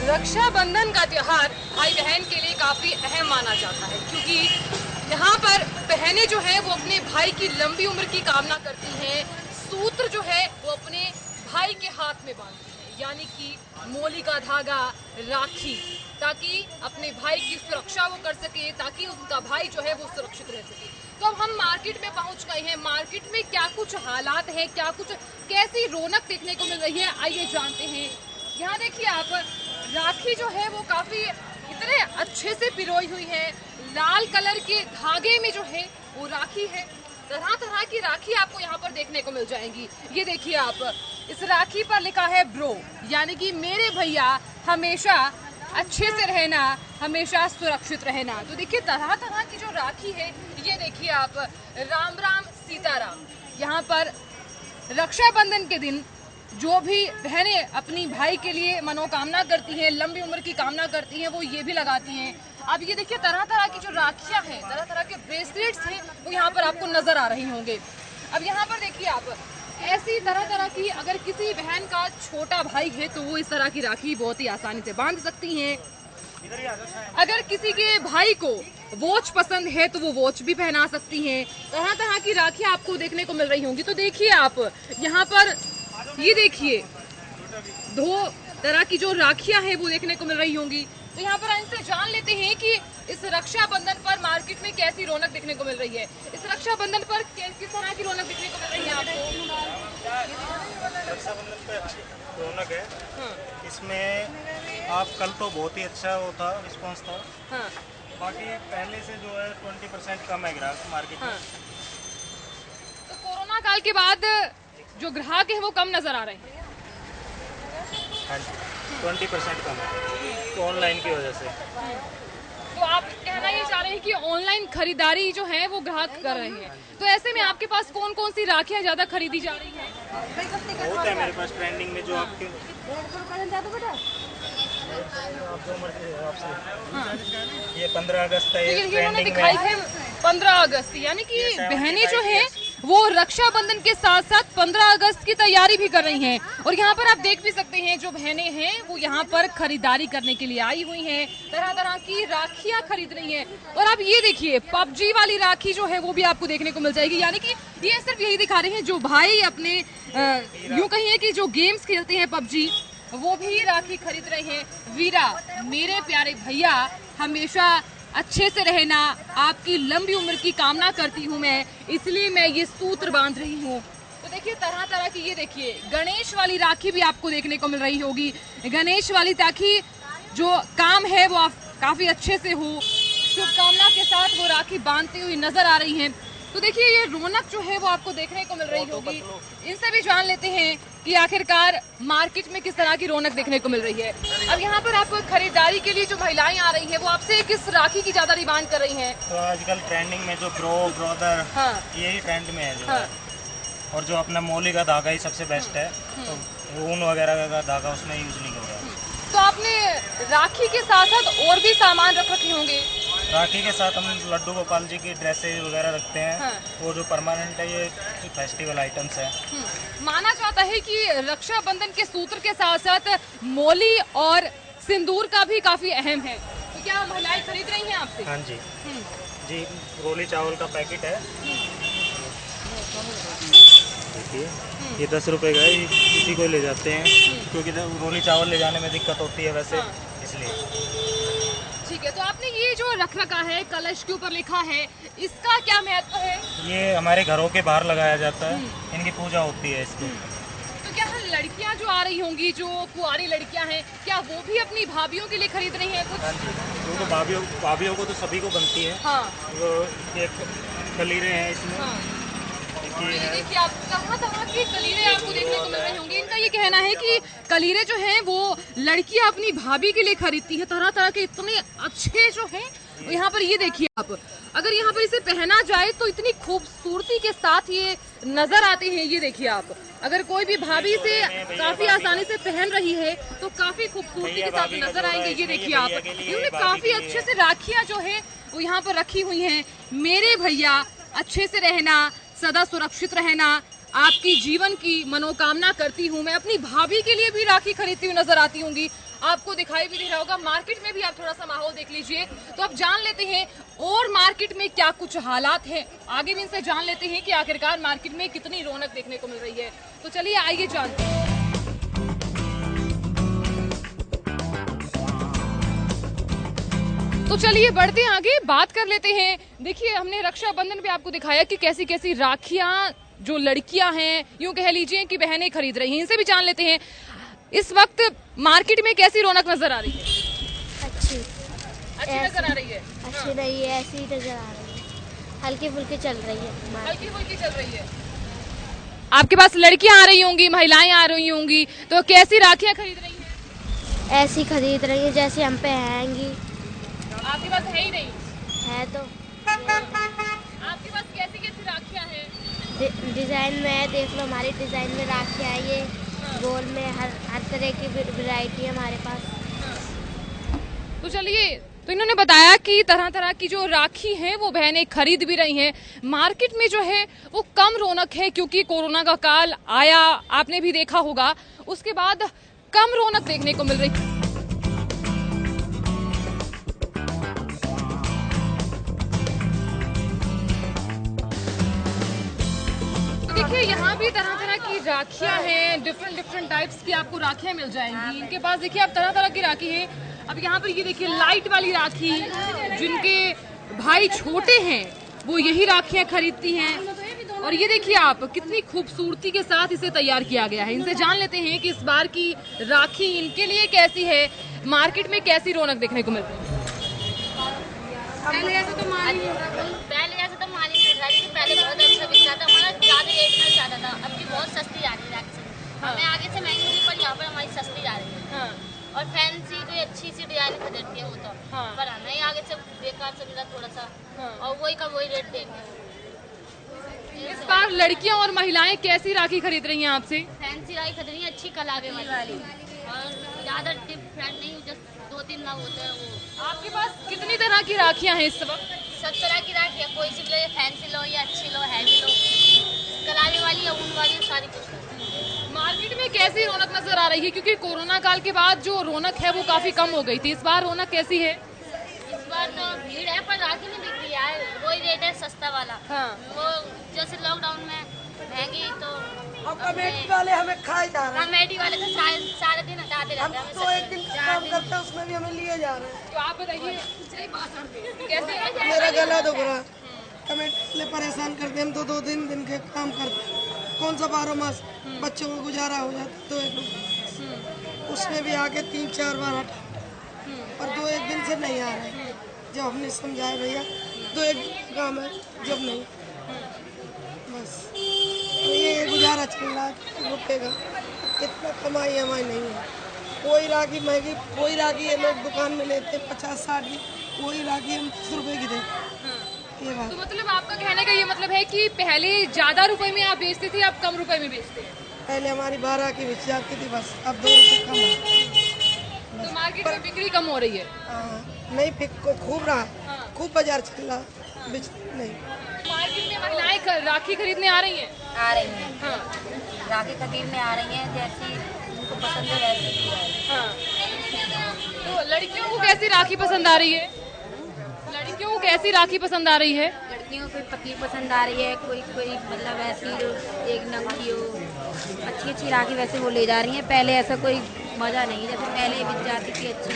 रक्षाबंधन का त्योहार भाई बहन के लिए काफ़ी अहम माना जाता है, क्योंकि यहाँ पर बहनें जो है वो अपने भाई की लंबी उम्र की कामना करती हैं। सूत्र जो है वो अपने भाई के हाथ में बांधती हैं, यानी कि मोली का धागा, राखी, ताकि अपने भाई की सुरक्षा वो कर सके, ताकि उनका भाई जो है वो सुरक्षित रह सके। तो अब हम मार्केट में पहुंच गए हैं। मार्केट में क्या कुछ हालात है, क्या कुछ कैसी रौनक देखने को मिल रही है, आइए जानते हैं। यहाँ देखिए आप, राखी जो है वो काफी इतने अच्छे से पिरोई हुई है। लाल कलर के धागे में जो है वो राखी है। तरह तरह की राखी आपको यहाँ पर देखने को मिल जाएंगी। ये देखिए आप, इस राखी पर लिखा है ब्रो, यानी कि मेरे भैया हमेशा अच्छे से रहना, हमेशा सुरक्षित रहना। तो देखिए तरह तरह की जो राखी है, ये देखिए आप, राम राम सीताराम। यहाँ पर रक्षाबंधन के दिन जो भी बहनें अपनी भाई के लिए मनोकामना करती हैं, लंबी उम्र की कामना करती हैं, वो ये भी लगाती हैं। अब ये देखिए तरह तरह की जो राखियां हैं, तरह तरह के ब्रेसलेट्स हैं, वो यहाँ पर आपको नजर आ रही होंगे। अब यहाँ पर देखिए आप, ऐसी तरह तरह की अगर किसी बहन का छोटा भाई है तो वो इस तरह की राखी बहुत ही आसानी से बांध सकती हैं। अगर किसी के भाई को वॉच पसंद है तो वो वॉच भी पहना सकती हैं। तरह तरह की राखियां आपको देखने को मिल रही होंगी। तो देखिए आप, यहाँ पर ये देखिए दो तरह की जो राखियां हैं वो देखने को मिल रही होंगी। तो यहाँ पर इनसे जान लेते हैं कि इस रक्षाबंधन पर मार्केट में कैसी रौनक देखने को मिल रही है। इस रक्षाबंधन पर किस तरह की रौनक देखने को मिल रही है आपको? रक्षाबंधन पे अच्छी रौनक है। हाँ। इसमें आप कल तो बहुत ही अच्छा वो था, रिस्पॉन्स था। हाँ। बाकी पहले से जो है 20% कम है ग्राहक मार्केट में। तो कोरोना काल के बाद जो ग्राहक है वो कम नजर आ रहे हैं। हाँ जी, 20% कम है तो ऑनलाइन की वजह से। तो आप कहना ये चाह रहे हैं कि ऑनलाइन खरीदारी जो है वो ग्राहक कर रहे हैं। तो ऐसे में आपके पास कौन कौन सी राखियां ज्यादा खरीदी जा रही हैं? बहुत है मेरे पास ट्रेंडिंग में जो आपके ये 15 अगस्त है, ये ट्रेंडिंग दिखाई है 15 अगस्त, यानी कि बहनें जो हैं वो रक्षाबंधन के साथ साथ 15 अगस्त की तैयारी भी कर रही हैं। और यहाँ पर आप देख भी सकते हैं जो बहनें हैं वो यहाँ पर खरीदारी करने के लिए आई हुई हैं, तरह तरह की राखियां खरीद रही हैं। और आप ये देखिए, पबजी वाली राखी जो है वो भी आपको देखने को मिल जाएगी, यानी कि ये सिर्फ यही दिखा रहे हैं जो भाई अपने यूं कहिए कि जो गेम्स खेलते हैं पबजी, वो भी राखी खरीद रहे हैं। वीरा, मेरे प्यारे भैया हमेशा अच्छे से रहना, आपकी लंबी उम्र की कामना करती हूँ मैं, इसलिए मैं ये सूत्र बांध रही हूँ। तो देखिए तरह तरह की, ये देखिए गणेश वाली राखी भी आपको देखने को मिल रही होगी। गणेश वाली, ताकि जो काम है वो काफी अच्छे से हो, शुभकामना के साथ वो राखी बांधती हुई नजर आ रही हैं। तो देखिए ये रौनक जो है वो आपको देखने को मिल रही होगी। इनसे भी जान लेते हैं कि आखिरकार मार्केट में किस तरह की रौनक देखने को मिल रही है। अब यहाँ पर आपको खरीदारी के लिए जो महिलाएं आ रही हैं वो आपसे किस राखी की ज्यादा डिमांड कर रही हैं? तो आजकल ट्रेंडिंग में जो ब्रो, ब्रदर, हाँ, यही ट्रेंड में है जो है। और जो अपना मोली का धागा ही सबसे बेस्ट है, तो ऊन वगैरह का धागा उसमें यूज नहीं कर रहा। तो आपने राखी के साथ साथ और भी सामान रख रखे होंगे? राखी के साथ हम लड्डू गोपाल जी की ड्रेसेज वगैरह रखते हैं। हाँ। वो जो परमानेंट है, ये फेस्टिवल आइटम्स है। माना जाता है कि रक्षाबंधन के सूत्र के साथ साथ मोली और सिंदूर का भी काफी अहम है। तो क्या महिलाएं खरीद रही हैं आपसे? हाँ जी जी, रोली चावल का पैकेट है, देखिए ये 10 रुपए का है, इसी को ले जाते हैं क्योंकि रोली चावल ले जाने में दिक्कत होती है वैसे, इसलिए। ठीक है, तो आपने ये जो रख रखा है, कलश के ऊपर लिखा है, इसका क्या महत्व है? ये हमारे घरों के बाहर लगाया जाता है, इनकी पूजा होती है इसकी। तो क्या लड़कियां जो आ रही होंगी, जो कुंवारी लड़कियां हैं, क्या वो भी अपनी भाभीयों के लिए खरीद रही हैं कुछ? हाँ जी, तो भाभीयों को तो सभी को बनती है। हाँ। वो एक कलीरे हैं इसमें। हाँ। ये देखिए आप, तरह तरह की कलीरे आपको देखने को मिल रही होंगी। इनका ये कहना है कि कलीरे जो हैं वो लड़कियां अपनी भाभी के लिए खरीदती है। तरह तरह के इतने अच्छे जो हैं, यहाँ पर ये देखिए आप, अगर यहाँ पर इसे पहना जाए तो इतनी खूबसूरती के साथ ये नजर आते हैं। ये देखिए आप, अगर कोई भी भाभी से काफी आसानी से पहन रही है तो काफी खूबसूरती के साथ नजर आएंगे। ये देखिए आप, इन्होंने काफी अच्छे से राखियां जो है वो यहाँ पर रखी हुई हैं। मेरे भैया अच्छे से रहना, सदा सुरक्षित रहना, आपकी जीवन की मनोकामना करती हूँ। मैं अपनी भाभी के लिए भी राखी खरीदती हुई नजर आती होंगी। आपको दिखाई भी दे रहा होगा। मार्केट में भी आप थोड़ा सा माहौल देख लीजिए तो आप जान लेते हैं और मार्केट में क्या कुछ हालात हैं। आगे भी इनसे जान लेते हैं कि आखिरकार मार्केट में कितनी रौनक देखने को मिल रही है। तो चलिए आइए जानते हैं। तो चलिए बढ़ते हैं आगे, बात कर लेते हैं। देखिए हमने रक्षाबंधन पे आपको दिखाया कि कैसी कैसी राखियां जो लड़कियां हैं, यूं कह लीजिए कि बहनें खरीद रही हैं। इनसे भी जान लेते हैं इस वक्त मार्केट में कैसी रौनक नजर आ रही है। अच्छी नजर आ रही है। अच्छी नहीं है, ऐसी नजर आ रही है, हल्की फुल्की चल रही है, हल्की फुल्की चल रही है। आपके पास लड़कियां आ रही होंगी, महिलाएं आ रही होंगी, तो कैसी राखियां खरीद रही हैं? ऐसी खरीद रही है जैसे हम पे हैंगी। आपके पास है ही नहीं है तो आपके पास कैसी कैसी राखियां हैं? डिजाइन में है, देख लो हमारी डिजाइन में राखियाँ है। ये गोल में हर तरह की वैरायटी है हमारे पास। तो चलिए, तो इन्होंने बताया कि तरह तरह की जो राखी है वो बहनें खरीद भी रही हैं। मार्केट में जो है वो कम रौनक है क्योंकि कोरोना का काल आया, आपने भी देखा होगा। उसके बाद कम रौनक देखने को मिल रही है। देखिए यहाँ भी तरह तरह की राखियां हैं, डिफरेंट टाइप्स की आपको राखियां मिल जाएंगी इनके पास। देखिए आप तरह तरह की राखी है। अब यहाँ पर ये देखिए लाइट वाली राखी, जिनके भाई छोटे हैं वो यही राखियां खरीदती हैं। और ये देखिए आप कितनी खूबसूरती के साथ इसे तैयार किया गया है। इनसे जान लेते हैं कि इस बार की राखी इनके लिए कैसी है, मार्केट में कैसी रौनक देखने को मिल रही है। पहले ऐसा तो मान ही नहीं उठ रहा थी। पहले बहुत अच्छा बिकता था, हमारा ज़्यादा रेट में ज़्यादा था। अब की बहुत सस्ती जा रही है राखी। हमें आगे से महंगी हुई पर यहाँ पर हमारी सस्ती जा रही है। और फैंसी कोई अच्छी सी डिजाइन खरीदती है वो तो, पर हमें आगे से बेकार से मिला थोड़ा सा, और वही का वही रेट देंगे। इस बार लड़कियां और महिलाएं कैसी राखी खरीद रही हैं आपसे? फैंसी राखी खरीद रही है, अच्छी कलावे वाली, और ज़्यादा डिफरेंट नहीं, जस्ट 2-3 नाम होते हैं वो। आपके पास कितनी तरह की राखियां हैं इस वक्त? सब तरह की राखी है, कोई सी भी लो, फैंसी लो या अच्छी लो, हैवी लो, कलावे वाली या ऊन वाली, सारी कुछ। मार्केट में कैसी रौनक नजर आ रही है क्योंकि कोरोना काल के बाद जो रौनक है वो काफी कम हो गई थी। इस बार रौनक कैसी है? इस बार तो भीड़ है पर राखी नहीं बिक रही है, वही रेट है सस्ता वाला। वो जैसे लॉकडाउन में महंगी तो कमेटी वाले हमें खाए जा रहे हैं। कमेटी वाले तो सारे दिन हटाते रहते हैं। तो एक दिन काम करते हैं उसमें भी हमें लिए जा रहे हैं। तो आप बताइए कैसे? मेरा गला दुख रहा, कमेटी वाले परेशान करते, हम तो 2-3 दिन के काम करते हैं। कौन सा 12 मास बच्चों को गुजारा हो जाता, तो एक उसमें भी आके 3-4 बार हटा, और 2-1 दिन से नहीं आ रहे। जब हमने समझाया भैया 2-1 दिन काम है, जब नहीं बस तो ये गुजारा चल रहा है, रुकेगा। इतना कमाई हमारी नहीं है। कोई राखी महंगी, कोई राखी ये लोग दुकान में लेते 50-60 की, कोई राखी हम 10 रुपए की देते। ये बात तो मतलब आपका कहने का ये मतलब है कि पहले ज्यादा रुपए में आप बेचते थे, अब कम रुपए में बेचते हैं? पहले हमारी 12 की बिक जाती थी, बस अब 2 रुपये कम है। तो मार्केट में बिक्री कम हो रही है। नहीं फिक खूब रहा, खूब बाजार चल रहा, बिच नहीं। मार्केट में महिलाएं राखी खरीदने आ रही हैं? आ रही हैं, राखी खरीदने आ रही हैं, जैसी उनको पसंद है वैसी। तो लड़कियों को कैसी राखी पसंद आ रही है? लड़कियों को कैसी राखी पसंद आ रही है? लड़कियों को पतली पसंद आ रही है, कोई मतलब ऐसी जो एक नंगी हो, अच्छी राखी वैसे वो ले जा रही हैं। पहले ऐसा कोई मज़ा नहीं, जैसे पहले बिक जाती थी अच्छी,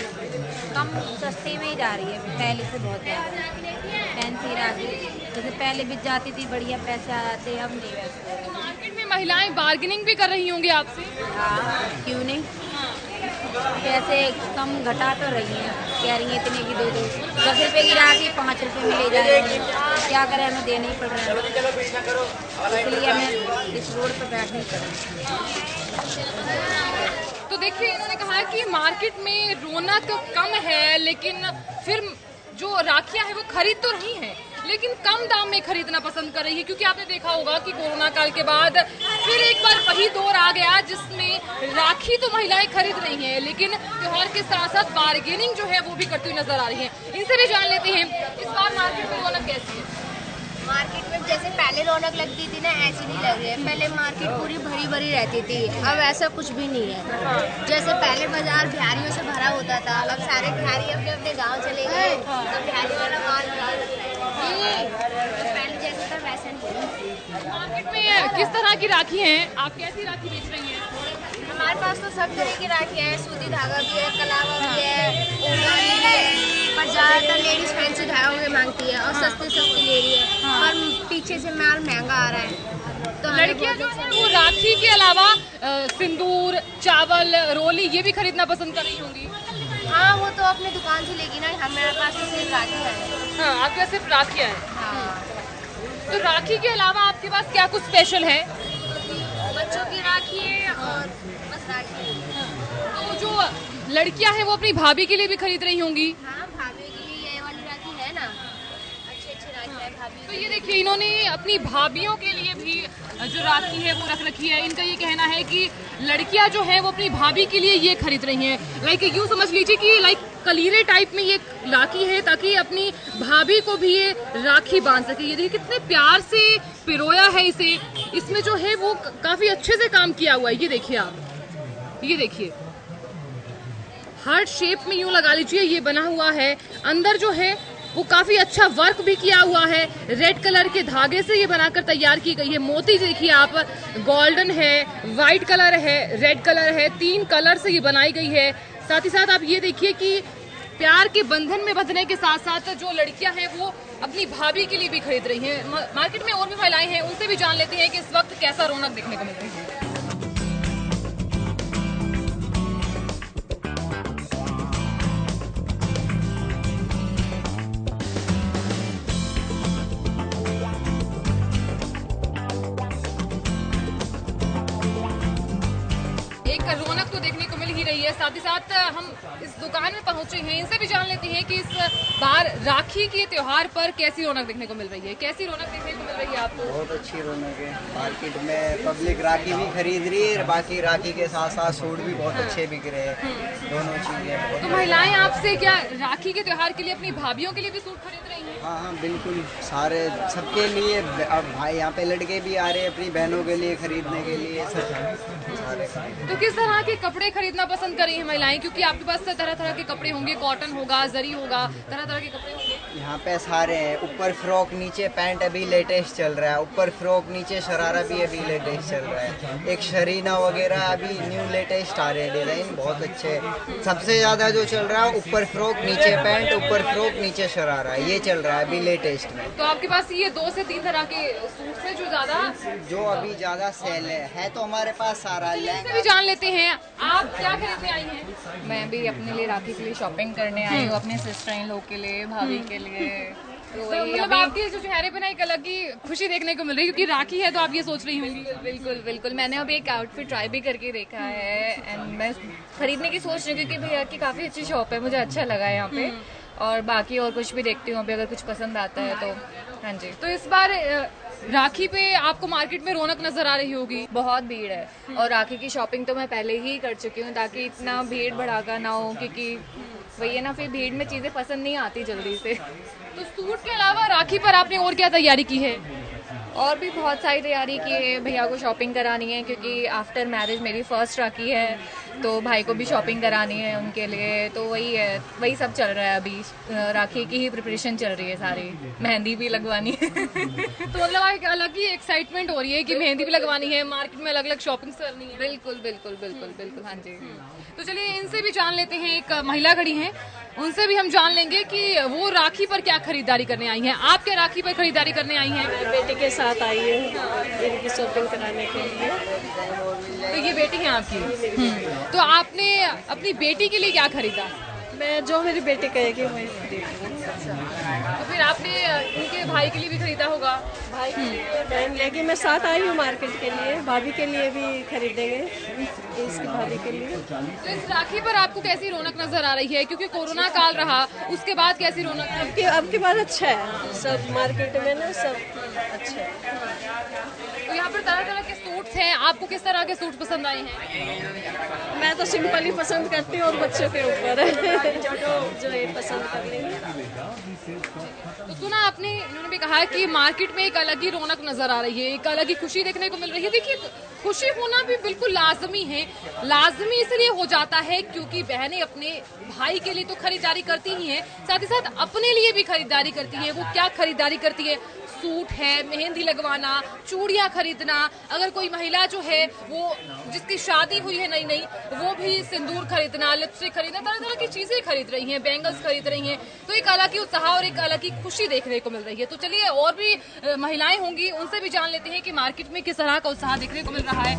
कम सस्ते में ही जा रही है पहले से बहुत ज़्यादा। फैंसी राखी जैसे पहले बिक जाती थी, बढ़िया पैसे आ जाते, अब नहीं वैसे। तो मार्केट में महिलाएं बार्गेनिंग भी कर रही होंगी आपसे? हाँ, क्यों नहीं, पैसे कम घटा तो रही हैं, कह रही हैं इतने की 2-2 10 रुपये की राखी 5 रुपये में ले जा रहे हैं। क्या करें, हमें देना ही पड़ रहा है, इसलिए हमें इस रोड पर बैठनी पड़ी। तो देखिए इन्होंने कहा कि मार्केट में रौनक कम है, लेकिन फिर जो राखियां हैं वो खरीद तो रही हैं, लेकिन कम दाम में खरीदना पसंद कर रही है क्योंकि आपने देखा होगा कि कोरोना काल के बाद फिर एक बार वही दौर आ गया जिसमें राखी तो महिलाएं खरीद रही हैं, लेकिन त्योहार के साथ साथ बार्गेनिंग जो है वो भी करती हुई नजर आ रही है। इनसे भी जान लेते हैं इस बार मार्केट में रौनक कैसी है। मार्केट में जैसे पहले रौनक लगती थी ना, ऐसी नहीं लग रही है। पहले मार्केट पूरी भरी भरी रहती थी, अब ऐसा कुछ भी नहीं है। जैसे पहले बाजार बिहारियों से भरा होता था, अब सारे बिहारी अपने अपने गांव चले गए, तो बिहारी वाला माल पहले जैसे था वैसे नहीं। मार्केट में किस तरह की राखी हैं? आप कैसी राखी बेच रही हैं? हमारे पास तो सब तरह की राखी है, सूती धागा भी है, कलावा भी है, ऊना भी है, पर ज़्यादातर लेडीज फैंसी धागों के मांगती है और सस्ती सस्ती ले रही है। और पीछे से माल महंगा आ रहा है, तो लड़कियां जो है वो राखी के अलावा सिंदूर, चावल, रोली ये भी खरीदना पसंद कर रही होंगी। हाँ, वो तो अपनी दुकान से लेगी ना, हमारे पास तो सिर्फ राखी है। हाँ, आपके पास सिर्फ राखियाँ हैं। हाँ, तो राखी के अलावा आपके पास क्या कुछ स्पेशल है? बच्चों की राखी है और बस राखी है। तो जो लड़कियां हैं वो अपनी भाभी के लिए भी खरीद रही होंगी। हाँ, भाभी के लिए ये वाली राखी है ना, अच्छी अच्छी राखी है भाभी। तो ये देखिए, इन्होंने अपनी भाभियों के लिए भी जो राखी है वो रख रखी है। इनका ये कहना है कि लड़कियां जो है वो अपनी भाभी के लिए ये खरीद रही हैं। लाइक यूँ समझ लीजिए कि लाइक कलीरे टाइप में ये राखी है, ताकि अपनी भाभी को भी ये राखी बांध सके। ये देखिए कितने प्यार से पिरोया है इसे। इसमें जो है वो काफी अच्छे से काम किया हुआ है। ये देखिए आप, ये देखिए हार्ट शेप में यूं लगा लीजिए ये बना हुआ है। अंदर जो है वो काफी अच्छा वर्क भी किया हुआ है। रेड कलर के धागे से ये बनाकर तैयार की गई है। मोती देखिए आप, गोल्डन है, व्हाइट कलर है, रेड कलर है, 3 कलर से ये बनाई गई है। साथ ही साथ आप ये देखिए कि प्यार के बंधन में बंधने के साथ साथ जो लड़कियां हैं वो अपनी भाभी के लिए भी खरीद रही हैं। मार्केट में और भी महिलाएं हैं, उनसे भी जान लेते हैं कि इस वक्त कैसा रौनक देखने को मिल रही है। रौनक तो देखने को मिल ही रही है, साथ ही साथ हम इस दुकान में पहुंचे हैं, इनसे भी जान लेते हैं कि इस बार राखी के त्योहार पर कैसी रौनक देखने को मिल रही है। कैसी रौनक देखने को मिल रही है आपको? बहुत अच्छी रौनक है। मार्केट में पब्लिक राखी भी खरीद रही है, बाकी राखी के साथ साथ सूट भी बहुत अच्छे बिक रहे हैं। दोनों चीजें। तो महिलाएं आपसे क्या राखी के त्योहार के लिए अपनी भाभियों के लिए भी सूट खरीद रही हैं? हाँ हाँ बिल्कुल, सारे सबके लिए। अब भाई यहाँ पे लड़के भी आ रहे हैं अपनी बहनों के लिए खरीदने के लिए, सब सारे। तो किस तरह के कपड़े खरीदना पसंद कर रही हैं महिलाएं? क्योंकि आपके पास तरह तरह के कपड़े होंगे, कॉटन होगा, जरी होगा, तरह तरह के कपड़े होंगे। यहाँ पे सारे हैं। ऊपर फ्रॉक, नीचे पैंट अभी लेटेस्ट चल रहा है। ऊपर फ्रॉक, नीचे शरारा भी अभी लेटेस्ट चल रहा है। एक शरीना वगैरह अभी न्यू लेटेस्ट आ रहे हैं, डिजाइन बहुत अच्छे। सबसे ज्यादा जो चल रहा है ऊपर फ्रॉक, नीचे पैंट, ऊपर फ्रॉक, नीचे शरारा, ये चल रहा है अभी लेटेस्ट में। तो आपके पास ये 2 से 3 तरह के सूट है जो अभी ज्यादा सेल है तो हमारे पास सारा लहंगा भी जान लेते हैं। आप क्या खरीदने आई हैं? मैं भी अपने लिए राखी के लिए शॉपिंग करने आई हूँ, अपने सिस्टर इन लोग के लिए, भाभी के लिए। तो वही मतलब आपके जो चेहरे पे ना एक अलग ही खुशी देखने को मिल रही है, क्योंकि राखी है तो आप ये सोच रही होंगी। बिल्कुल बिल्कुल, मैंने अभी एक आउटफिट ट्राई भी करके देखा है एंड मैं खरीदने की सोच रही हूँ, क्योंकि भैया की काफ़ी अच्छी शॉप है, मुझे अच्छा लगा है यहाँ पे। और बाकी और कुछ भी देखती हूँ अभी, अगर कुछ पसंद आता है तो। हाँ जी। तो इस बार राखी पे आपको मार्केट में रौनक नजर आ रही होगी। बहुत भीड़ है और राखी की शॉपिंग तो मैं पहले ही कर चुकी हूँ, ताकि इतना भीड़ भड़ाका ना हो, क्योंकि वही है ना, फिर भीड़ में चीज़ें पसंद नहीं आती जल्दी से। तो सूट के अलावा राखी पर आपने और क्या तैयारी की है? और भी बहुत सारी तैयारी की है। भैया को शॉपिंग करानी है, क्योंकि आफ्टर मैरिज मेरी फर्स्ट राखी है, तो भाई को भी शॉपिंग करानी है उनके लिए। तो वही है, वही सब चल रहा है अभी। राखी की ही प्रिपरेशन चल रही है सारी, मेहंदी भी लगवानी है। तो मतलब एक अलग ही एक्साइटमेंट हो रही है कि मेहंदी भी लगवानी है, मार्केट में अलग अलग शॉपिंग करनी है। बिल्कुल बिल्कुल बिल्कुल बिल्कुल। हाँ जी। तो चलिए इनसे भी जान लेते हैं। एक महिला खड़ी हैं, उनसे भी हम जान लेंगे कि वो राखी पर क्या खरीदारी करने आई हैं। आप क्या राखी पर खरीदारी करने आई हैं? बेटे के साथ आई हूँ इनकी शॉपिंग कराने के लिए। तो ये बेटी है आपकी। तो आपने अपनी बेटी के लिए क्या खरीदा? मैं जो मेरी बेटी कहेगी वही खरीदूंगी। तो फिर आपने उनके भाई के लिए भी खरीदा होगा? भाई के लिए बहन लेगी, मैं साथ आई हूँ मार्केट के लिए। भाभी के लिए भी खरीदेंगे, इसकी भाभी के लिए। तो इस राखी पर आपको कैसी रौनक नजर आ रही है? क्योंकि कोरोना काल रहा, उसके बाद कैसी रौनक है? अब की बार अच्छा है, सब मार्केट में ना सब अच्छा है। तो यहाँ पर तरह तरह के सूट्स हैं, आपको किस तरह के सूट पसंद आए हैं? मैं तो सिंपल ही पसंद करती हूँ और बच्चों के ऊपर जो ये पसंद कर लेंगे। तो सुना आपने, इन्होंने भी कहा है कि मार्केट में एक अलग ही रौनक नजर आ रही है, एक अलग ही खुशी देखने को मिल रही है। देखिए, खुशी होना भी बिल्कुल लाजमी है, लाजमी इसलिए हो जाता है क्योंकि बहनें अपने भाई के लिए तो खरीदारी करती ही हैं, साथ ही साथ अपने लिए भी खरीदारी करती हैं। वो क्या खरीदारी करती है? सूट है, मेहंदी लगवाना, चूड़ियाँ खरीदना, अगर कोई महिला जो है वो जिसकी शादी हुई है नई नई, वो भी सिंदूर खरीदना, लिपस्टिक खरीदना, तरह तरह की चीजें खरीद रही हैं, बैंगल्स खरीद रही हैं। तो एक अलग ही उत्साह और एक अलग ही खुशी देखने को मिल रही है। तो चलिए, और भी महिलाएं होंगी, उनसे भी जान लेते हैं कि मार्केट में किस तरह का उत्साह देखने को मिल रहा है।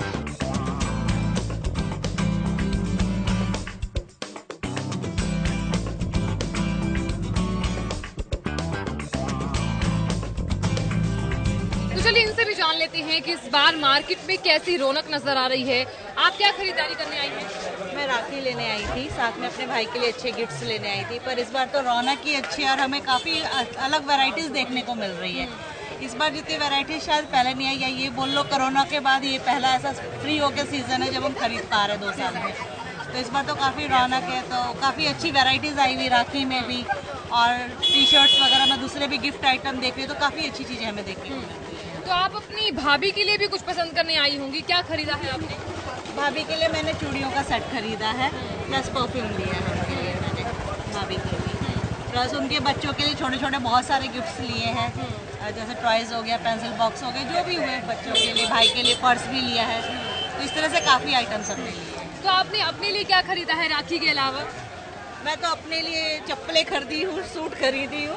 चलिए, इनसे भी जान लेते हैं कि इस बार मार्केट में कैसी रौनक नजर आ रही है। आप क्या खरीदारी करने आई हैं? मैं राखी लेने आई थी, साथ में अपने भाई के लिए अच्छे गिफ्ट्स लेने आई थी। पर इस बार तो रौनक ही अच्छी है और हमें काफ़ी अलग वैरायटीज़ देखने को मिल रही है। इस बार जितनी वैरायटीज शायद पहले नहीं आई है। ये बोल लो कोरोना के बाद ये पहला ऐसा फ्री होकर सीजन है जब हम खरीद पा रहे 2 साल में। तो इस बार तो काफ़ी रौनक है, तो काफ़ी अच्छी वैरायटीज़ आई हुई राखी में भी, और टी शर्ट्स वगैरह में दूसरे भी गिफ्ट आइटम देख रही, तो काफ़ी अच्छी चीज़ें हमें देखने को मिल रही है। तो आप अपनी भाभी के लिए भी कुछ पसंद करने आई होंगी, क्या खरीदा है आपने? भाभी के लिए मैंने चूड़ियों का सेट खरीदा है, प्लस परफ्यूम लिया है उनके लिए मैंने, भाभी के लिए। प्लस उनके बच्चों के लिए छोटे छोटे बहुत सारे गिफ्ट्स लिए हैं, जैसे टॉयज हो गया, पेंसिल बॉक्स हो गए, जो भी हुए बच्चों के लिए। भाई के लिए पर्स भी लिया है। तो इस तरह से काफ़ी आइटम्स हमने लिए। तो आपने अपने लिए क्या खरीदा है राखी के अलावा? मैं तो अपने लिए चप्पलें खरीदी हूँ, सूट खरीदी हूँ,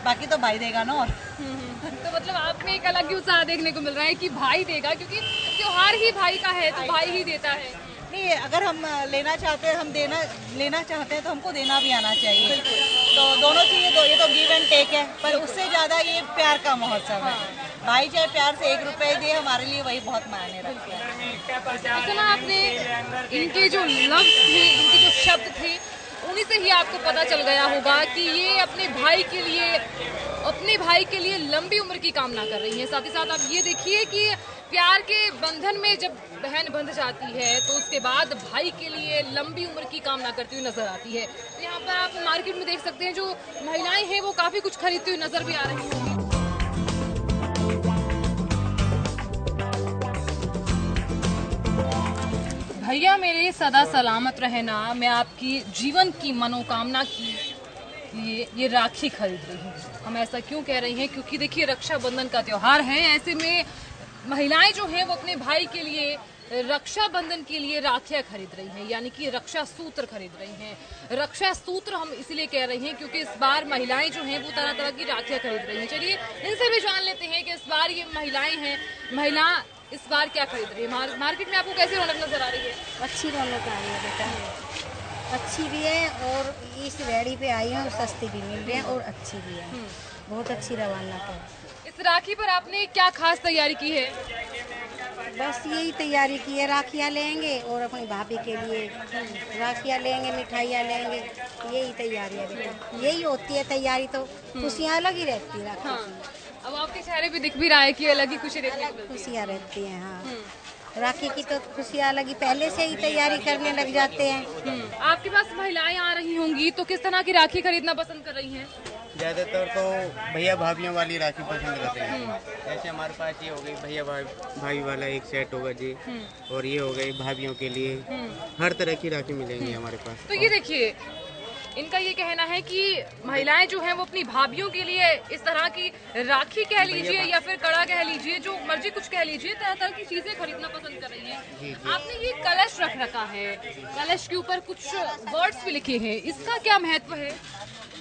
बाकी तो भाई देगा ना। और तो मतलब आप में एक अलग ही उत्साह देखने को मिल रहा है कि भाई देगा, क्योंकि त्योहार ही भाई का है, तो भाई ही देता है। नहीं, अगर हम लेना चाहते हैं, लेना चाहते हैं तो हमको देना भी आना चाहिए। तो दोनों चीज़ें, ये तो गिव एंड टेक है, पर उससे ज़्यादा ये प्यार का महोत्सव है। भाई चाहे प्यार से 1 रुपए दे, हमारे लिए वही बहुत मायने रखता है। सुना आपने, इनके जो लफ्ज थे, इनके जो शब्द थे, उन्हीं से ही आपको पता चल गया होगा कि ये अपने भाई के लिए लंबी उम्र की कामना कर रही हैं। साथ ही साथ आप ये देखिए कि प्यार के बंधन में जब बहन बंध जाती है तो उसके बाद भाई के लिए लंबी उम्र की कामना करती हुई नजर आती है। तो यहाँ पर आप मार्केट में देख सकते हैं, जो महिलाएं हैं वो काफी कुछ खरीदती हुई नजर भी आ रही होंगी। भैया मेरे सदा सलामत रहना, मैं आपकी जीवन की मनोकामना की ये राखी खरीद रही हूँ। हम ऐसा क्यों कह रही हैं? क्योंकि देखिए, रक्षाबंधन का त्योहार है। ऐसे में महिलाएं जो हैं वो अपने भाई के लिए रक्षाबंधन के लिए राखियां खरीद रही हैं, यानी कि रक्षा सूत्र खरीद रही हैं। रक्षा सूत्र हम इसलिए कह रही हैं क्योंकि इस बार महिलाएं जो हैं वो तरह तरह की राखियां खरीद रही हैं। चलिए, इनसे भी जान लेते हैं कि इस बार ये महिलाएं हैं, महिला इस बार क्या खरीद रही है। मार्केट में आपको कैसी रौनक नजर आ रही है? अच्छी रौनक आ रही है बेटा, अच्छी भी है, और इस रेडी पे आई है और सस्ती भी मिल रही है और अच्छी भी है। बहुत अच्छी रवानत है। इस राखी पर आपने क्या खास तैयारी की है? बस यही तैयारी की है, राखियाँ लेंगे और अपनी भाभी के लिए राखियाँ लेंगे, मिठाइयाँ लेंगे, यही तैयारी है बेटा। यही होती है तैयारी, तो खुशियाँ अलग ही रहती है राखी की। अब आपके चेहरे पे दिख भी रहा है कि अलग ही खुशी देखने को मिलती है। खुशियाँ रहती हैं, हाँ। राखी की तो खुशियाँ अलग ही, पहले से ही तैयारी करने लग जाते हैं। आपके पास महिलाएं आ रही होंगी, तो किस तरह की राखी खरीदना पसंद कर रही हैं? ज़्यादातर तो भैया भाभियों वाली राखी पसंद करते हैं। जैसे हमारे पास ये हो गई भैया भाई वाला एक सेट होगा जी, और ये हो गई भाभियों के लिए। हर तरह की राखी मिलेंगी हमारे पास। तो ये देखिए, इनका ये कहना है कि महिलाएं जो हैं वो अपनी भाभियों के लिए इस तरह की राखी कह लीजिए या फिर कड़ा कह लीजिए, जो मर्जी कुछ कह लीजिए, तरह तरह की चीजें खरीदना पसंद कर रही हैं। आपने ये कलश रख रखा है, कलश के ऊपर कुछ वर्ड्स भी लिखे हैं, इसका क्या महत्व है?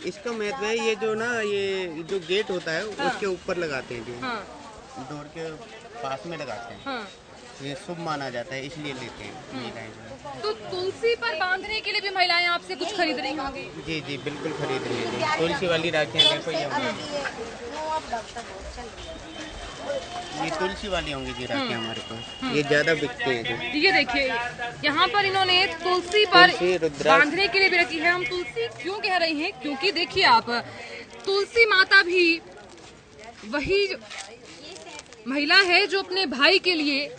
इसका महत्व है, ये जो ना, ये जो गेट होता है उसके ऊपर लगाते हैं जी, डोर के पास में लगाते हैं। ये शुभ माना जाता है, इसलिए लेते हैं महिलाएं। तो तुलसी पर बांधने के लिए भी महिलाएं आपसे कुछ खरीद रही होंगी? जी जी, बिल्कुल खरीद रही है। तुलसी वाली राखियाँ देखो, ये तुलसी वाली होंगी जी राखियाँ हमारे पास, ये ज्यादा बिकते हैं जी। ये देखिए, यहाँ पर इन्होंने तुलसी पर बांधने के लिए भी रखी है। हम तुलसी क्यों कह रहे हैं? क्योंकि देखिए आप, तुलसी माता भी वही महिला है जो अपने भाई के लिए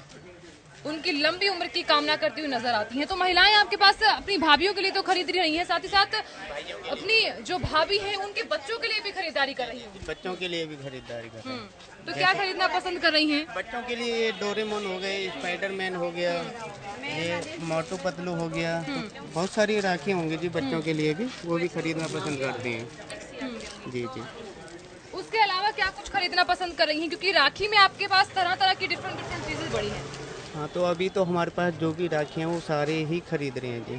उनकी लंबी उम्र की कामना करती हुई नजर आती हैं। तो महिलाएं आपके पास अपनी भाभियों के लिए तो खरीद रही हैं, साथ ही साथ अपनी जो भाभी हैं उनके बच्चों के लिए भी खरीदारी कर रही हैं। बच्चों के लिए भी खरीदारी कर रहे हैं। तो क्या खरीदना पसंद कर रही हैं? बच्चों के लिए ये डोरेमोन हो गए, स्पाइडरमैन हो गया, ये मोटू पतलू हो गया, तो बहुत सारी राखी होंगी जी बच्चों के लिए भी, वो भी खरीदना पसंद करते हैं। जी जी। उसके अलावा क्या कुछ खरीदना पसंद कर रही हैं, क्योंकि राखी में आपके पास तरह तरह की डिफरेंट चीजें बड़ी हैं। हाँ, तो अभी तो हमारे पास जो भी राखी हैं वो सारे ही खरीद रहे हैं जी।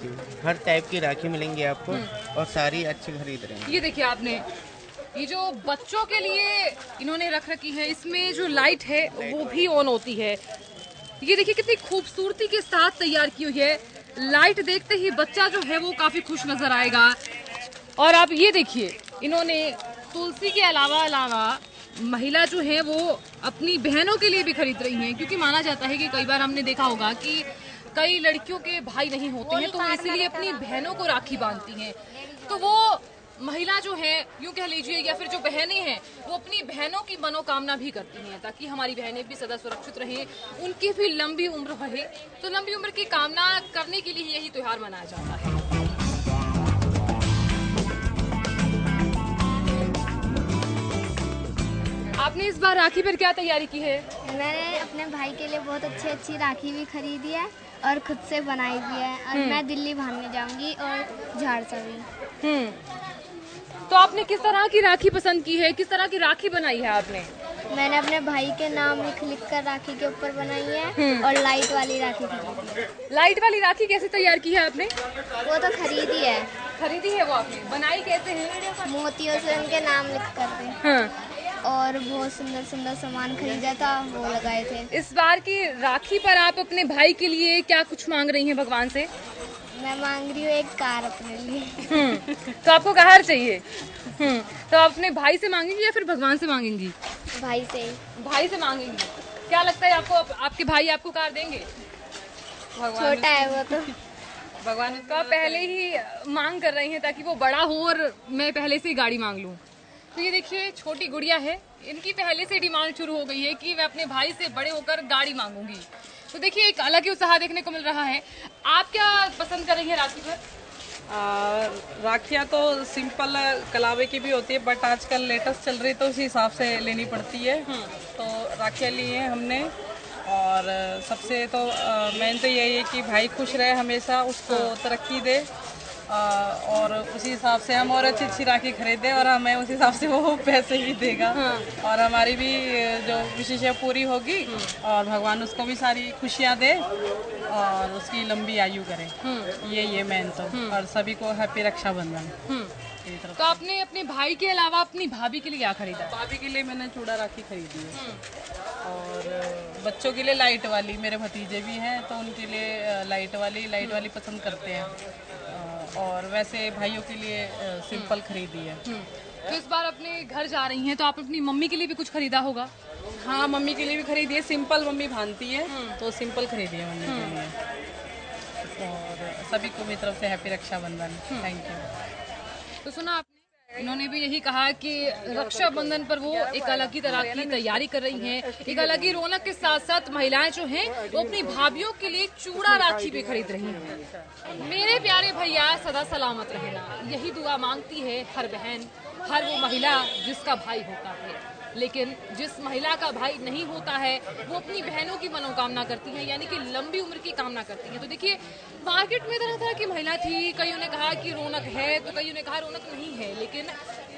जी, हर टाइप की राखी मिलेंगी आपको और सारी अच्छी खरीद रहे हैं। ये देखिए आपने ये जो बच्चों के लिए इन्होंने रख रखी है, इसमें जो लाइट है वो भी ऑन होती है। ये देखिए कितनी खूबसूरती के साथ तैयार की हुई है। लाइट देखते ही बच्चा जो है वो काफी खुश नजर आएगा। और आप ये देखिए इन्होंने तुलसी के अलावा महिला जो है वो अपनी बहनों के लिए भी खरीद रही हैं, क्योंकि माना जाता है कि कई बार हमने देखा होगा कि कई लड़कियों के भाई नहीं होते हैं, तो वो इसलिए अपनी बहनों को राखी बांधती हैं। तो वो महिला जो है, यूं कह लीजिए, या फिर जो बहनें हैं वो अपनी बहनों की मनोकामना भी करती हैं ताकि हमारी बहनें भी सदा सुरक्षित रहें, उनकी भी लंबी उम्र रहे। तो लंबी उम्र की कामना करने के लिए यही त्योहार मनाया जाता है। आपने इस बार राखी पर क्या तैयारी की है? मैंने अपने भाई के लिए बहुत अच्छी राखी भी खरीदी है और खुद से बनाई भी है। और मैं दिल्ली बांधने जाऊंगी और झाड़सा भी। तो आपने किस तरह की राखी पसंद की है? किस तरह की राखी बनाई है आपने? मैंने अपने भाई के नाम लिख कर राखी के ऊपर बनाई है और लाइट वाली राखी खरीदी है। लाइट वाली राखी कैसे तैयार की है आपने? वो तो खरीदी है। खरीदी है वो आपने? बनाई कैसे है? मोतियों से उनके नाम लिख कर और बहुत सुंदर सुंदर सामान खरीदा था, वो लगाए थे। इस बार की राखी पर आप अपने भाई के लिए क्या कुछ मांग रही हैं भगवान से? मैं मांग रही हूँ एक कार अपने लिए। तो आपको कार चाहिए? तो आप अपने भाई से मांगेंगी या फिर भगवान से मांगेंगी? भाई से। भाई से मांगेंगी। क्या लगता है आपको आपके भाई आपको कार देंगे? छोटा है वो तो। भगवान उसका पहले ही मांग कर रही हैं ताकि वो बड़ा हो और मैं पहले से ही गाड़ी मांग लूं। तो ये देखिए छोटी गुड़िया है, इनकी पहले से डिमांड शुरू हो गई है कि मैं अपने भाई से बड़े होकर गाड़ी मांगूंगी। तो देखिए एक अलग ही उत्साह देखने को मिल रहा है। आप क्या पसंद कर रही हैं राखी पर? राखियाँ तो सिंपल कलावे की भी होती है, बट आजकल लेटेस्ट चल रही तो उसी हिसाब से लेनी पड़ती है। तो राखियाँ ली हैं हमने और सबसे तो मेन तो यही है कि भाई खुश रहे, हमेशा उसको तरक्की दे और उसी हिसाब से हम और अच्छी राखी खरीदें और हमें उस हिसाब से वो पैसे भी देगा और हमारी भी जो विशेष पूरी होगी और भगवान उसको भी सारी खुशियाँ दे और उसकी लंबी आयु करे। ये मेन तो। और सभी को हैप्पी रक्षाबंधन। तो आपने अपने भाई के अलावा अपनी भाभी के लिए क्या खरीदा? भाभी के लिए मैंने चूड़ा राखी खरीदी है और बच्चों के लिए लाइट वाली, मेरे भतीजे भी हैं तो उनके लिए लाइट वाली पसंद करते हैं और वैसे भाइयों के लिए सिंपल खरीदी है। तो इस बार अपने घर जा रही हैं तो आप अपनी मम्मी के लिए भी कुछ खरीदा होगा? हाँ, मम्मी के लिए भी खरीदी है। सिंपल मम्मी भानती है तो सिंपल खरीदी है मम्मी के लिए। और सभी को मेरी तरफ से हैप्पी रक्षाबंधन। Thank you. तो सुना आपने, इन्होंने भी यही कहा कि रक्षाबंधन पर वो एक अलग ही तरह की तैयारी कर रही हैं। एक अलग ही रौनक के साथ साथ महिलाएं जो हैं वो अपनी भाभियों के लिए चूड़ा राखी भी खरीद रही हैं। मेरे प्यारे भैया सदा सलामत रहना, यही दुआ मांगती है हर बहन, हर वो महिला जिसका भाई होता है। लेकिन जिस महिला का भाई नहीं होता है वो अपनी बहनों की मनोकामना करती है, यानी कि लंबी उम्र की कामना करती है। तो देखिए मार्केट में तरह तरह की महिला थी, कईयों ने कहा कि रौनक है तो कईयों ने कहा रौनक नहीं है, लेकिन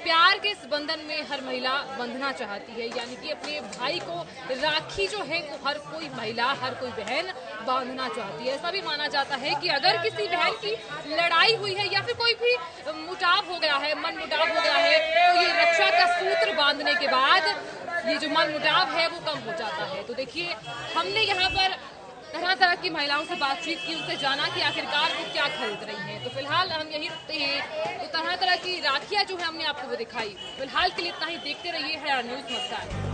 प्यार के इस बंधन में हर महिला बंधना चाहती है, यानी कि अपने भाई को राखी जो है वो हर कोई महिला, हर कोई बहन बांधना चाहती है। ऐसा भी माना जाता है कि अगर किसी बहन की लड़ाई हुई है या फिर कोई भी मुटाव हो गया है, मन मुटाव हो गया है, तो ये रक्षा का सूत्र बांधने के बाद ये जो मन मुटाव है वो कम हो जाता है। तो देखिए हमने यहाँ पर तरह तरह की महिलाओं से बातचीत की, उनसे जाना कि आखिरकार वो क्या खरीद रही हैं। तो फिलहाल हम यही रुकते हैं। तो तरह तरह की राखियाँ जो है हमने आपको वो दिखाई। फिलहाल के लिए इतना ही। देखते रहिए हरियाणा न्यूज़। नमस्कार।